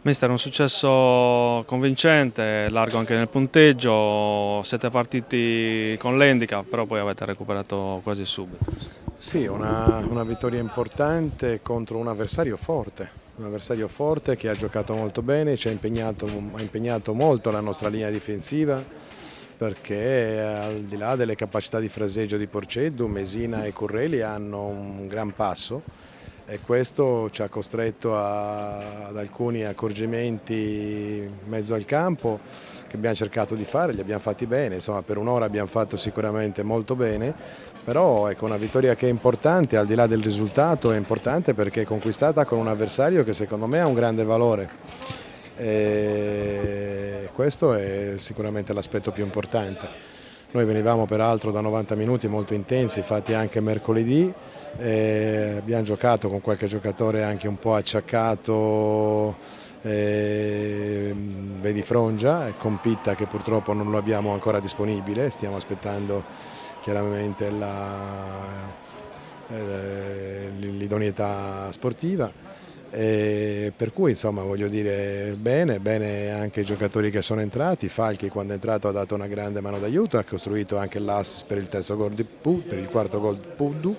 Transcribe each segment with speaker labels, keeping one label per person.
Speaker 1: Mister, un successo convincente, largo anche nel punteggio, siete partiti con l'handicap, però poi avete recuperato quasi subito.
Speaker 2: Sì, una vittoria importante contro un avversario forte che ha giocato molto bene, ha impegnato molto la nostra linea difensiva perché al di là delle capacità di fraseggio di Porceddu, Mesina e Curreli hanno un gran passo e questo ci ha costretto ad alcuni accorgimenti in mezzo al campo che abbiamo cercato di fare, li abbiamo fatti bene, insomma per un'ora abbiamo fatto sicuramente molto bene, però ecco, una vittoria che è importante, al di là del risultato, è importante perché è conquistata con un avversario che secondo me ha un grande valore. E questo è sicuramente l'aspetto più importante. Noi venivamo peraltro da 90 minuti molto intensi, fatti anche mercoledì, abbiamo giocato con qualche giocatore anche un po' acciaccato, vedi Frongia e con Pitta che purtroppo non lo abbiamo ancora disponibile, stiamo aspettando chiaramente l'idoneità sportiva. Per cui insomma voglio dire bene anche i giocatori che sono entrati, Falchi quando è entrato ha dato una grande mano d'aiuto, ha costruito anche l'assist per il terzo gol per il quarto gol di Puddu.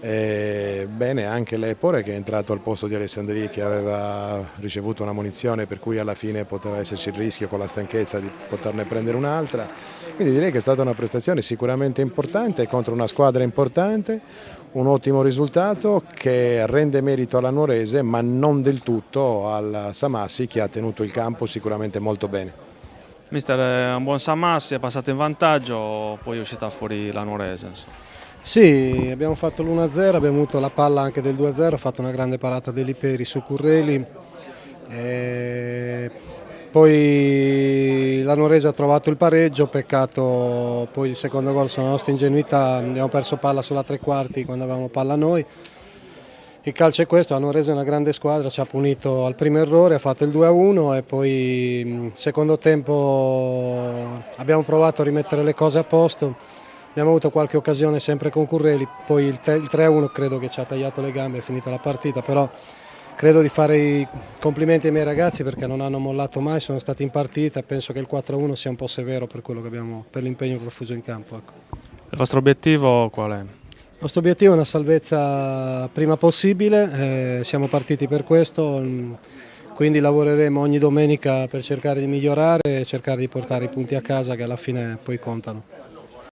Speaker 2: Bene anche Lepore che è entrato al posto di Alessandri che aveva ricevuto una munizione per cui alla fine poteva esserci il rischio con la stanchezza di poterne prendere un'altra, quindi direi che è stata una prestazione sicuramente importante contro una squadra importante, un ottimo risultato che rende merito alla Nuorese ma non del tutto al Samassi che ha tenuto il campo sicuramente molto bene.
Speaker 1: Mister, è un buon Samassi, è passato in vantaggio, poi è uscita fuori la Nuorese.
Speaker 3: Sì, abbiamo fatto l'1-0, abbiamo avuto la palla anche del 2-0, ha fatto una grande parata dei Liperi su Curreli. Poi la Nuorese ha trovato il pareggio, peccato poi il secondo gol sulla nostra ingenuità, abbiamo perso palla sulla tre quarti quando avevamo palla noi. Il calcio è questo, la Nuorese è una grande squadra, ci ha punito al primo errore, ha fatto il 2-1 e poi secondo tempo abbiamo provato a rimettere le cose a posto, abbiamo avuto qualche occasione sempre con Curreli, poi il 3-1 credo che ci ha tagliato le gambe, è finita la partita, però credo di fare i complimenti ai miei ragazzi perché non hanno mollato mai, sono stati in partita, penso che il 4-1 sia un po' severo per quello che abbiamo, per l'impegno profuso in campo. Ecco.
Speaker 1: Il vostro obiettivo qual è?
Speaker 3: Il nostro obiettivo è una salvezza prima possibile, siamo partiti per questo, quindi lavoreremo ogni domenica per cercare di migliorare e cercare di portare i punti a casa che alla fine poi contano.